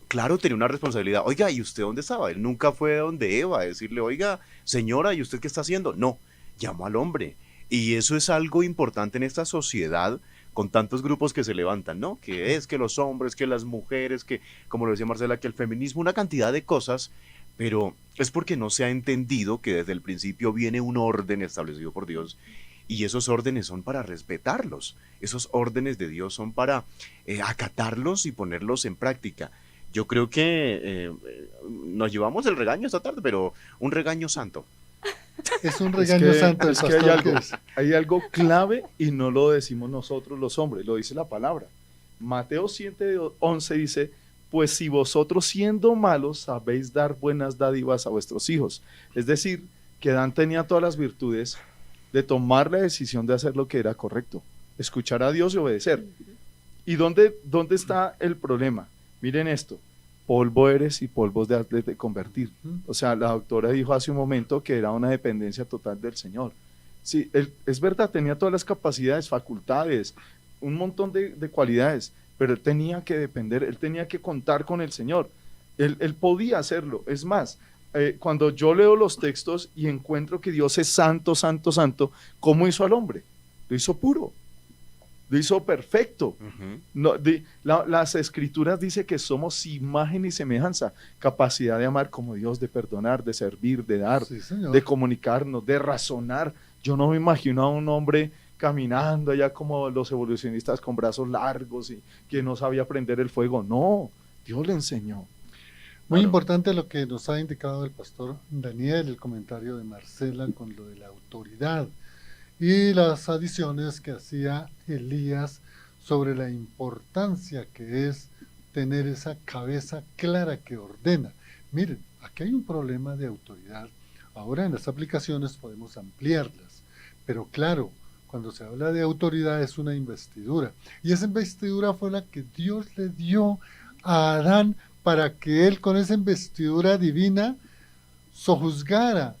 claro, tenía una responsabilidad. Oiga, ¿y usted dónde estaba? Él nunca fue donde Eva a decirle, oiga, señora, ¿y usted qué está haciendo? No, llamó al hombre. Y eso es algo importante en esta sociedad con tantos grupos que se levantan, ¿no? Que es que los hombres, que las mujeres, que, como lo decía Marcela, que el feminismo, una cantidad de cosas, pero es porque no se ha entendido que desde el principio viene un orden establecido por Dios y esos órdenes son para respetarlos, esos órdenes de Dios son para acatarlos y ponerlos en práctica. Yo creo que nos llevamos el regaño esta tarde, pero un regaño santo. Es un regaño santo. Es que hay algo clave y no lo decimos nosotros los hombres, lo dice la palabra. Mateo 7:11 dice, pues si vosotros siendo malos sabéis dar buenas dádivas a vuestros hijos. Es decir, que Adán tenía todas las virtudes de tomar la decisión de hacer lo que era correcto, escuchar a Dios y obedecer. ¿Y dónde está el problema? Miren esto, polvo eres y polvos de has de convertir. O sea, la doctora dijo hace un momento que era una dependencia total del Señor. Sí, es verdad, tenía todas las capacidades, facultades, un montón de cualidades, pero él tenía que depender, él tenía que contar con el Señor. Él podía hacerlo. Es más, cuando yo leo los textos y encuentro que Dios es santo, santo, santo, ¿cómo hizo al hombre? Lo hizo puro. Lo hizo perfecto. No, las escrituras dicen que somos imagen y semejanza, capacidad de amar como Dios, de perdonar, de servir, de dar, sí, de comunicarnos, de razonar. Yo no me imagino a un hombre caminando allá como los evolucionistas con brazos largos y que no sabía prender el fuego. No, Dios le enseñó. Muy importante lo que nos ha indicado el pastor Daniel, el comentario de Marcela con lo de la autoridad y las adiciones que hacía Elías sobre la importancia que es tener esa cabeza clara que ordena. Miren, aquí hay un problema de autoridad. Ahora en las aplicaciones podemos ampliarlas, pero claro, cuando se habla de autoridad es una investidura. Y esa investidura fue la que Dios le dio a Adán para que él con esa investidura divina sojuzgara,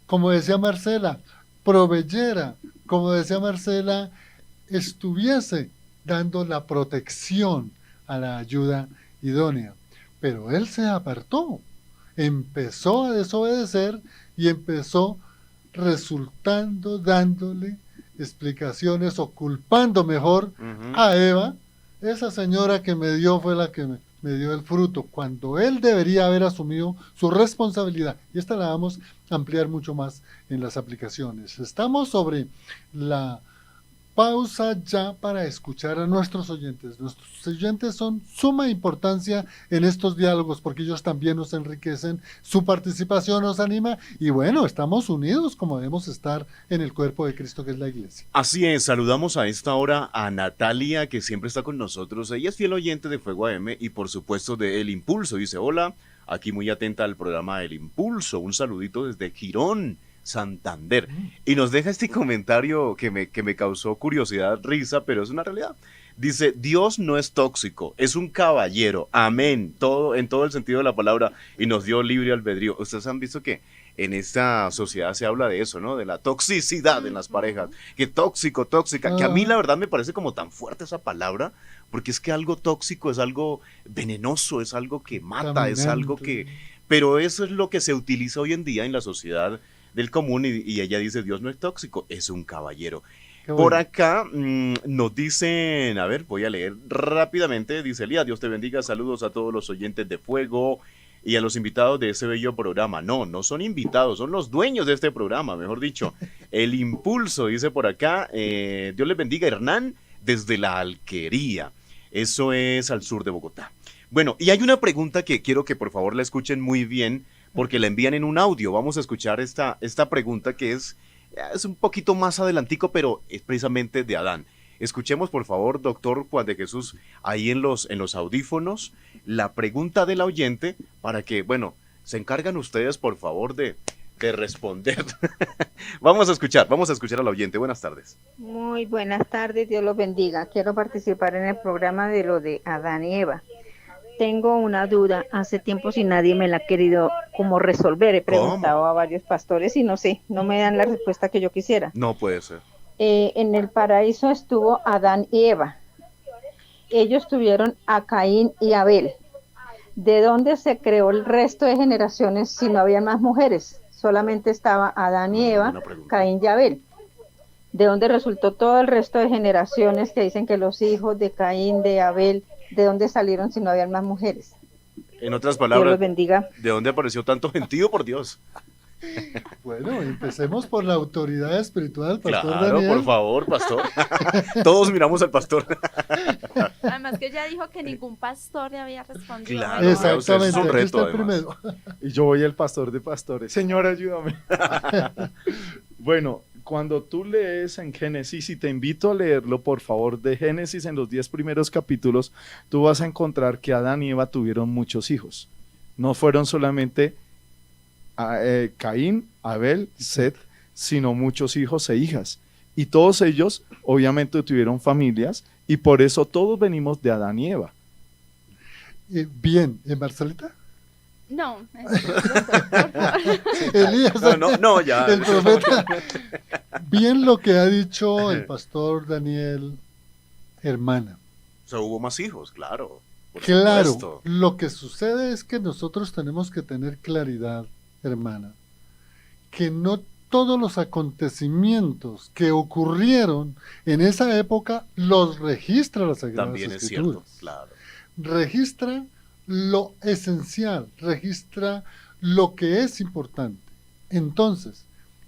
como decía Marcela, proveyera, como decía Marcela, estuviese dando la protección a la ayuda idónea. Pero él se apartó, empezó a desobedecer y empezó resultando dándole explicaciones o culpando mejor a Eva. Esa señora que me dio fue la que me dio el fruto, cuando él debería haber asumido su responsabilidad. Y esta la vamos a ampliar mucho más en las aplicaciones. Estamos sobre la pausa ya para escuchar a nuestros oyentes. Nuestros oyentes son suma importancia en estos diálogos porque ellos también nos enriquecen, su participación nos anima y bueno, estamos unidos como debemos estar en el cuerpo de Cristo que es la iglesia. Así es, saludamos a esta hora a Natalia que siempre está con nosotros. Ella es fiel oyente de Fuego AM y por supuesto de El Impulso. Dice, hola, aquí muy atenta al programa El Impulso. Un saludito desde Girón, Santander. Y nos deja este comentario que me causó curiosidad, risa, pero es una realidad. Dice, Dios no es tóxico, es un caballero, amén, en todo el sentido de la palabra, y nos dio libre albedrío. Ustedes han visto que en esta sociedad se habla de eso, ¿no? De la toxicidad en las parejas, que tóxico, tóxica, que a mí la verdad me parece como tan fuerte esa palabra, porque es que algo tóxico es algo venenoso, es algo que mata, es algo que... Pero eso es lo que se utiliza hoy en día en la sociedad del común y ella dice, Dios no es tóxico, es un caballero. Por acá nos dicen, a ver, voy a leer rápidamente, dice Elías, Dios te bendiga, saludos a todos los oyentes de Fuego y a los invitados de ese bello programa. No son invitados, son los dueños de este programa, mejor dicho. El Impulso, dice por acá, Dios les bendiga, Hernán, desde la Alquería. Eso es al sur de Bogotá. Bueno, y hay una pregunta que quiero que por favor la escuchen muy bien, porque la envían en un audio. Vamos a escuchar esta pregunta que es un poquito más adelantico, pero es precisamente de Adán. Escuchemos, por favor, doctor Juan de Jesús, ahí en los audífonos, la pregunta del oyente para que, bueno, se encargan ustedes, por favor, de responder. Vamos a escuchar al oyente. Buenas tardes. Muy buenas tardes, Dios los bendiga. Quiero participar en el programa de lo de Adán y Eva. Tengo una duda, hace tiempo si nadie me la ha querido como resolver. He preguntado a varios pastores y no sé, no me dan la respuesta que yo quisiera. No puede ser. En el paraíso estuvo Adán y Eva. Ellos tuvieron a Caín y Abel. ¿De dónde se creó el resto de generaciones si no había más mujeres? Solamente estaba Adán y Eva, Caín y Abel. ¿De dónde resultó todo el resto de generaciones que dicen que los hijos de Caín, de Abel, de dónde salieron si no había más mujeres? En otras palabras, Dios los bendiga. ¿De dónde apareció tanto gentío, por Dios? Bueno, empecemos por la autoridad espiritual, pastor Claro, Daniel. por favor, pastor. Todos miramos al pastor. Además que ella dijo que ningún pastor le había respondido. Claro, Exactamente, es un aquí reto, está el primero. Y yo voy el pastor de pastores. Señor, ayúdame. Bueno, cuando tú lees en Génesis, y te invito a leerlo, por favor, de Génesis en los 10 primeros capítulos, tú vas a encontrar que Adán y Eva tuvieron muchos hijos. No fueron solamente Caín, Abel, Set, sino muchos hijos e hijas. Y todos ellos, obviamente, tuvieron familias, y por eso todos venimos de Adán y Eva. Bien, Marcelita. No, por favor. Elías, No, ya. el profeta. Bien lo que ha dicho el pastor Daniel, hermana. O sea, hubo más hijos, claro. Por Claro, supuesto. lo que sucede es que nosotros tenemos que tener claridad, hermana, que no todos los acontecimientos que ocurrieron en esa época los registra la Sagrada También es Escritura. cierto, claro. Registra lo esencial, registra lo que es importante. Entonces,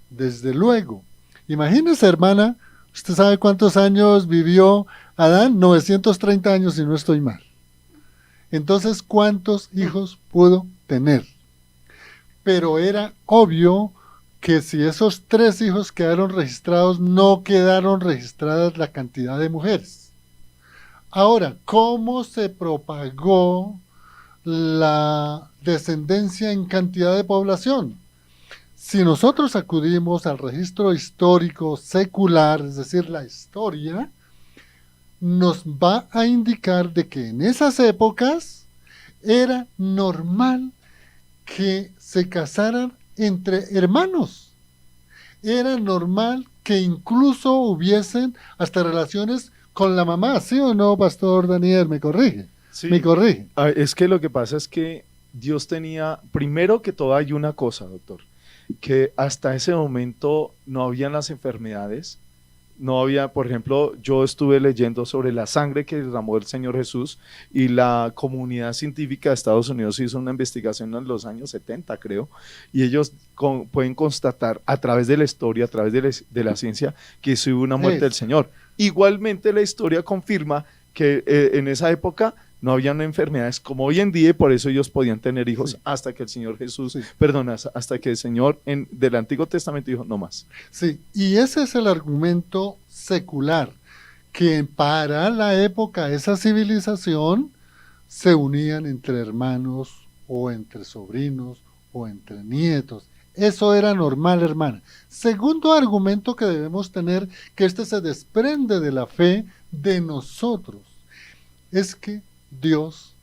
desde luego, imagínese, hermana, ¿usted sabe cuántos años vivió Adán? 930 años, si no estoy mal. Entonces, ¿cuántos hijos pudo tener? Pero era obvio que si esos 3 hijos quedaron registrados, no quedaron registradas la cantidad de mujeres. Ahora, ¿cómo se propagó la descendencia en cantidad de población? Si nosotros acudimos al registro histórico secular, es decir, la historia, nos va a indicar de que en esas épocas era normal que se casaran entre hermanos. Era normal que incluso hubiesen hasta relaciones con la mamá, ¿sí o no, pastor Daniel? Me corrige. Sí. Me corrige. Es que lo que pasa es que Dios tenía, primero que todo hay una cosa, doctor, que hasta ese momento no habían las enfermedades, no había, por ejemplo, yo estuve leyendo sobre la sangre que derramó el Señor Jesús, y la comunidad científica de Estados Unidos hizo una investigación en los años 70, creo, y ellos pueden constatar a través de la historia, a través de la ciencia, que sí hubo una muerte del Señor. Igualmente la historia confirma que en esa época no habían enfermedades como hoy en día, y por eso ellos podían tener hijos, hasta que el Señor Jesús, hasta que el Señor del Antiguo Testamento dijo, no más. Sí, y ese es el argumento secular, que para la época, esa civilización, se unían entre hermanos, o entre sobrinos, o entre nietos. Eso era normal, hermana. Segundo argumento que debemos tener, que este se desprende de la fe de nosotros, es que Dios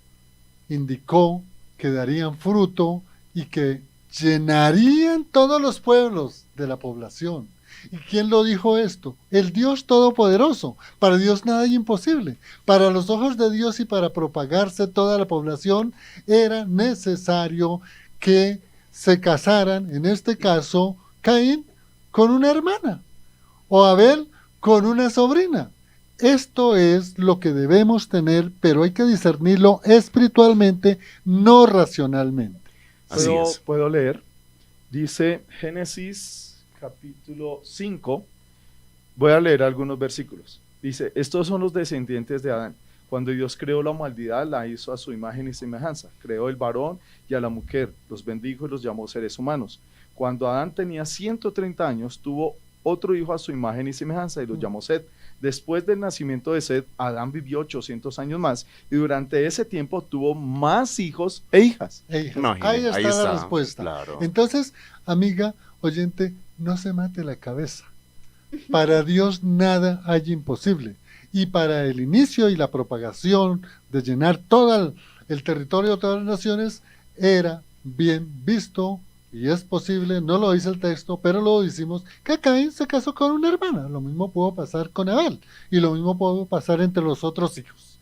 indicó que darían fruto y que llenarían todos los pueblos de la población. ¿Y quién lo dijo esto? El Dios Todopoderoso. Para Dios nada es imposible. Para los ojos de Dios y para propagarse toda la población era necesario que se casaran, en este caso, Caín con una hermana o Abel con una sobrina. Esto es lo que debemos tener, pero hay que discernirlo espiritualmente, no racionalmente. ¿Puedo leer? Dice Génesis capítulo 5, voy a leer algunos versículos. Dice, estos son los descendientes de Adán. Cuando Dios creó la humanidad, la hizo a su imagen y semejanza. Creó el varón y a la mujer, los bendijo y los llamó seres humanos. Cuando Adán tenía 130 años, tuvo otro hijo a su imagen y semejanza y lo llamó Set. Después del nacimiento de Set, Adán vivió 800 años más y durante ese tiempo tuvo más hijos e hijas. Ahí está la respuesta. Claro. Entonces, amiga, oyente, no se mate la cabeza. Para Dios nada hay imposible. Y para el inicio y la propagación de llenar todo el territorio de todas las naciones, era bien visto y es posible, no lo dice el texto, pero lo decimos, que Caín se casó con una hermana. Lo mismo pudo pasar con Abel y lo mismo pudo pasar entre los otros hijos.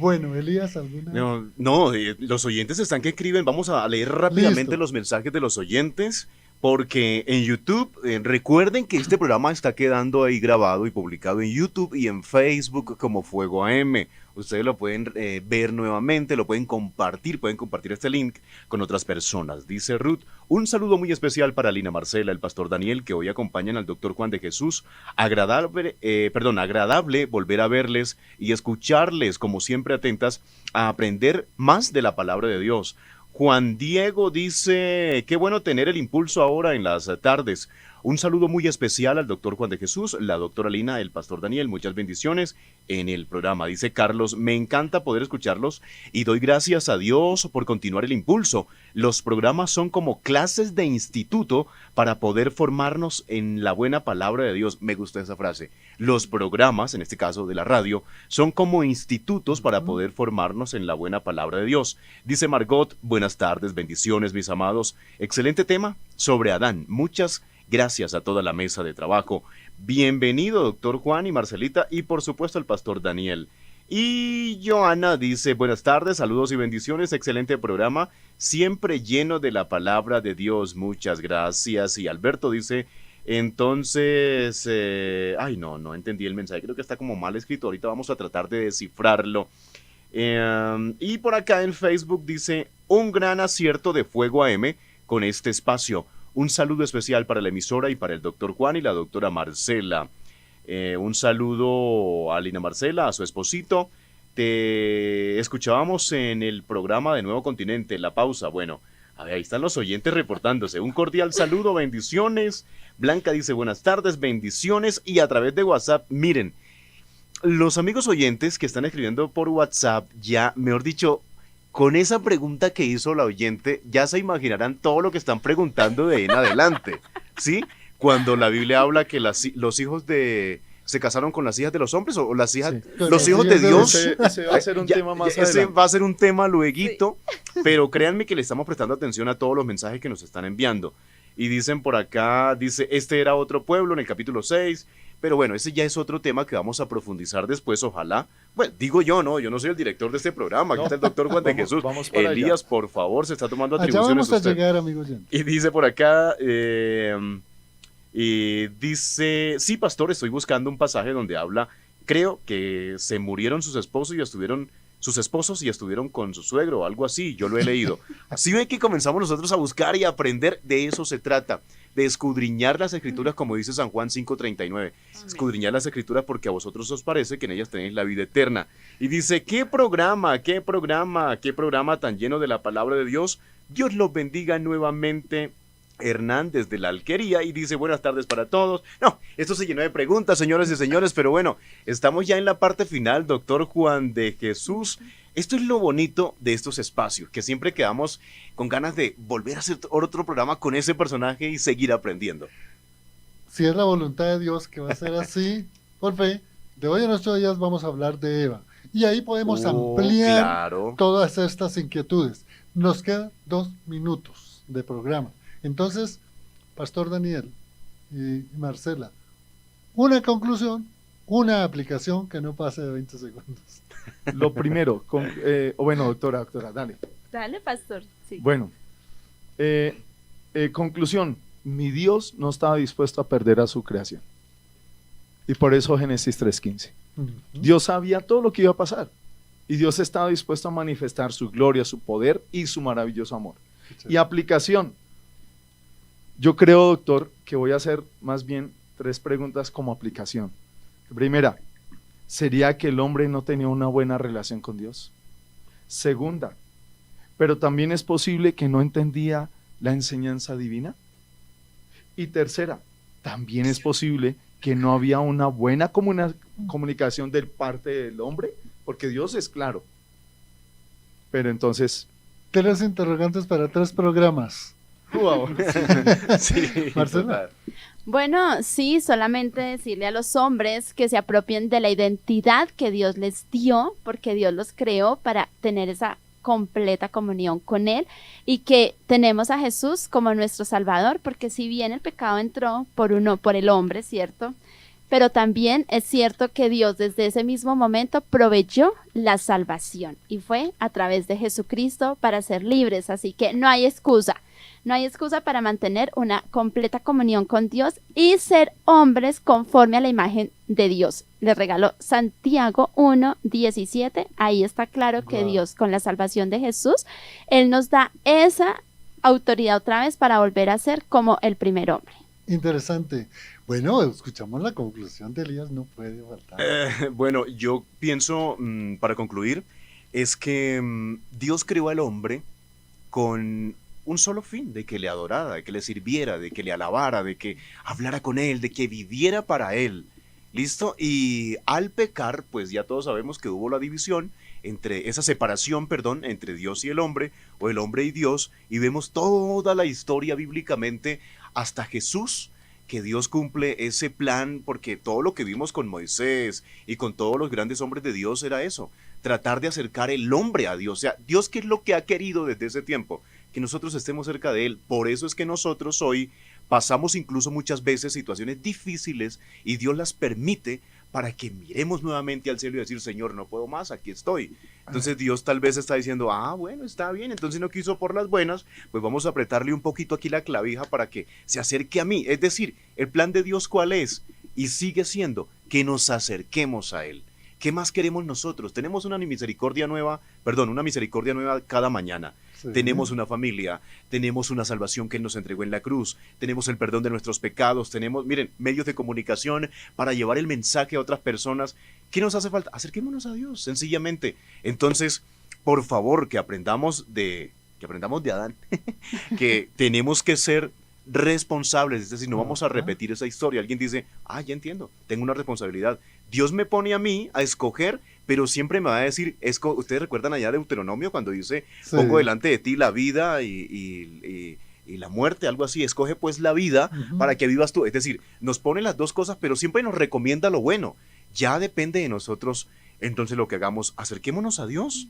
Bueno, Elías, ¿alguna? No, los oyentes están que escriben. Vamos a leer rápidamente los mensajes de los oyentes. Porque en YouTube, recuerden que este programa está quedando ahí grabado y publicado en YouTube y en Facebook como Fuego AM. Ustedes lo pueden ver nuevamente, lo pueden compartir este link con otras personas. Dice Ruth, un saludo muy especial para Lina Marcela, el pastor Daniel, que hoy acompañan al doctor Juan de Jesús. Agradable volver a verles y escucharles, como siempre atentas, a aprender más de la palabra de Dios. Juan Diego dice, qué bueno tener el impulso ahora en las tardes. Un saludo muy especial al doctor Juan de Jesús, la doctora Lina, el pastor Daniel, muchas bendiciones en el programa. Dice Carlos, me encanta poder escucharlos y doy gracias a Dios por continuar el impulso. Los programas son como clases de instituto para poder formarnos en la buena palabra de Dios. Me gusta esa frase. Los programas, en este caso de la radio, son como institutos para poder formarnos en la buena palabra de Dios. Dice Margot, buenas tardes, bendiciones mis amados. Excelente tema sobre Adán. Muchas gracias a toda la mesa de trabajo. Bienvenido, doctor Juan y Marcelita, y por supuesto el pastor Daniel. Y Joana dice, buenas tardes, saludos y bendiciones, excelente programa, siempre lleno de la palabra de Dios, muchas gracias. Y Alberto dice, entonces, no entendí el mensaje, creo que está como mal escrito, ahorita vamos a tratar de descifrarlo. Y por acá en Facebook dice, un gran acierto de Fuego AM con este espacio. Un saludo especial para la emisora y para el doctor Juan y la doctora Marcela. Un saludo a Lina Marcela, a su esposito. Te escuchábamos en el programa de Nuevo Continente, La Pausa. Bueno, a ver, ahí están los oyentes reportándose. Un cordial saludo, bendiciones. Blanca dice buenas tardes, bendiciones. Y a través de WhatsApp, miren, los amigos oyentes que están escribiendo por WhatsApp ya, mejor dicho, con esa pregunta que hizo la oyente, ya se imaginarán todo lo que están preguntando de ahí en adelante, ¿sí? Cuando la Biblia habla que los hijos se casaron con las hijas de los hombres o las hijas, sí, los hijos de Dios. Ese va a ser un tema más adelante. Ese va a ser un tema lueguito, sí. Pero créanme que le estamos prestando atención a todos los mensajes que nos están enviando. Y dicen por acá, dice, este era otro pueblo en el capítulo 6, pero bueno, ese ya es otro tema que vamos a profundizar después, ojalá. Bueno, digo yo no soy el director de este programa, aquí está el doctor Juan de Jesús. Elías, allá. Por favor, se está tomando atribuciones. Allá vamos a llegar, amigos. Y dice por acá, y dice, sí, pastor, estoy buscando un pasaje donde habla, creo que se murieron sus esposos y estuvieron con su suegro o algo así, yo lo he leído. Así ve que comenzamos nosotros a buscar y a aprender, de eso se trata, de escudriñar las escrituras, como dice San Juan 5:39, escudriñar las escrituras porque a vosotros os parece que en ellas tenéis la vida eterna. Y dice, qué programa tan lleno de la palabra de Dios. Dios los bendiga nuevamente. Hernández de la Alquería, y dice buenas tardes para todos. No, esto se llenó de preguntas, señoras y señores, pero bueno, estamos ya en la parte final, doctor Juan de Jesús. Esto es lo bonito de estos espacios, que siempre quedamos con ganas de volver a hacer otro programa con ese personaje y seguir aprendiendo. Si es la voluntad de Dios que va a ser así, por fe, de hoy en 8 días vamos a hablar de Eva, y ahí podemos ampliar todas estas inquietudes. Nos quedan 2 minutos de programa. Entonces, Pastor Daniel y Marcela, una conclusión, una aplicación que no pase de 20 segundos. Lo primero, bueno, doctora, dale. Dale, pastor. Sí. Bueno, conclusión, mi Dios no estaba dispuesto a perder a su creación. Y por eso Génesis 3:15. Dios sabía todo lo que iba a pasar. Y Dios estaba dispuesto a manifestar su gloria, su poder y su maravilloso amor. Y aplicación. Yo creo, doctor, que voy a hacer más bien 3 preguntas como aplicación. Primera, ¿sería que el hombre no tenía una buena relación con Dios? Segunda, pero también es posible que no entendía la enseñanza divina. Y tercera, también es posible que no había una buena comunicación de parte del hombre, porque Dios es claro. Pero entonces... 3 interrogantes para 3 programas. Wow. Sí, Marcela. Bueno, sí, solamente decirle a los hombres que se apropien de la identidad que Dios les dio, porque Dios los creó para tener esa completa comunión con Él, y que tenemos a Jesús como nuestro Salvador, porque si bien el pecado entró por el hombre, ¿cierto? Pero también es cierto que Dios desde ese mismo momento proveyó la salvación, y fue a través de Jesucristo para ser libres, así que no hay excusa. No hay excusa para mantener una completa comunión con Dios y ser hombres conforme a la imagen de Dios. Les regaló Santiago 1:17. Ahí está claro que Dios, con la salvación de Jesús, Él nos da esa autoridad otra vez para volver a ser como el primer hombre. Interesante. Bueno, escuchamos la conclusión de Elías, no puede faltar. Bueno, yo pienso, para concluir, es que Dios creó al hombre con un solo fin, de que le adorara, de que le sirviera, de que le alabara, de que hablara con él, de que viviera para él. ¿Listo? Y al pecar, pues ya todos sabemos que hubo la división, esa separación, perdón, entre Dios y el hombre, o el hombre y Dios, y vemos toda la historia bíblicamente hasta Jesús, que Dios cumple ese plan, porque todo lo que vimos con Moisés y con todos los grandes hombres de Dios era eso, tratar de acercar el hombre a Dios. O sea, Dios, ¿qué es lo que ha querido desde ese tiempo? Que nosotros estemos cerca de Él. Por eso es que nosotros hoy pasamos incluso muchas veces situaciones difíciles y Dios las permite para que miremos nuevamente al cielo y decir, Señor, no puedo más, aquí estoy. Entonces Dios tal vez está diciendo, bueno, está bien, entonces no quiso por las buenas, pues vamos a apretarle un poquito aquí la clavija para que se acerque a mí. Es decir, el plan de Dios, ¿cuál es? Y sigue siendo que nos acerquemos a Él. ¿Qué más queremos nosotros? Tenemos una misericordia nueva cada mañana. Sí. Tenemos una familia, tenemos una salvación que Él nos entregó en la cruz, tenemos el perdón de nuestros pecados, tenemos, miren, medios de comunicación para llevar el mensaje a otras personas. ¿Qué nos hace falta? Acerquémonos a Dios, sencillamente. Entonces, por favor, que aprendamos de Adán, que tenemos que ser responsables, es decir, no vamos a repetir esa historia. Alguien dice, ya entiendo, tengo una responsabilidad. Dios me pone a mí a escoger, pero siempre me va a decir, ustedes recuerdan allá de Deuteronomio cuando dice, sí, pongo delante de ti la vida y la muerte, algo así, escoge pues la vida para que vivas tú. Es decir, nos pone las dos cosas, pero siempre nos recomienda lo bueno. Ya depende de nosotros, entonces lo que hagamos, acerquémonos a Dios.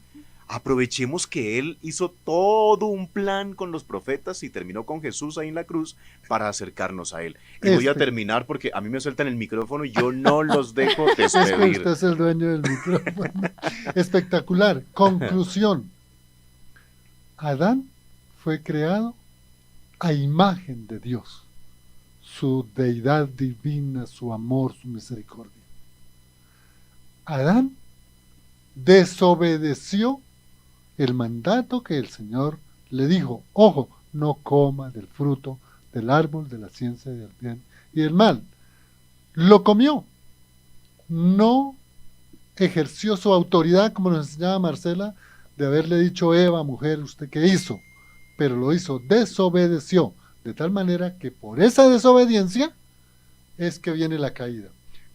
Aprovechemos que Él hizo todo un plan con los profetas y terminó con Jesús ahí en la cruz para acercarnos a Él. Y voy a terminar porque a mí me sueltan el micrófono y yo no los dejo despedir. Es que usted es el dueño del micrófono. Espectacular. Conclusión. Adán fue creado a imagen de Dios. Su deidad divina, su amor, su misericordia. Adán desobedeció el mandato que el Señor le dijo, ojo, no coma del fruto del árbol de la ciencia del bien y del mal. Lo comió, no ejerció su autoridad, como nos enseñaba Marcela, de haberle dicho, Eva, mujer, ¿usted qué hizo? Pero lo hizo, desobedeció, de tal manera que por esa desobediencia es que viene la caída.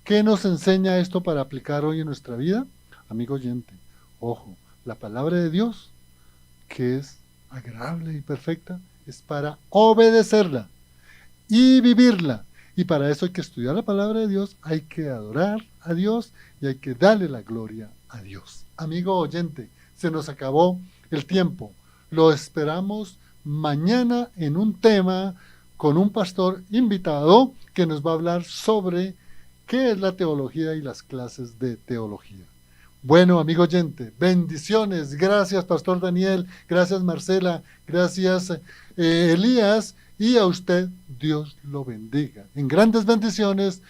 ¿Qué nos enseña esto para aplicar hoy en nuestra vida? Amigo oyente, ojo, la palabra de Dios, que es agradable y perfecta, es para obedecerla y vivirla. Y para eso hay que estudiar la palabra de Dios, hay que adorar a Dios y hay que darle la gloria a Dios. Amigo oyente, se nos acabó el tiempo. Lo esperamos mañana en un tema con un pastor invitado que nos va a hablar sobre qué es la teología y las clases de teología. Bueno, amigo oyente, bendiciones. Gracias, Pastor Daniel. Gracias, Marcela. Gracias, Elías. Y a usted, Dios lo bendiga. En grandes bendiciones.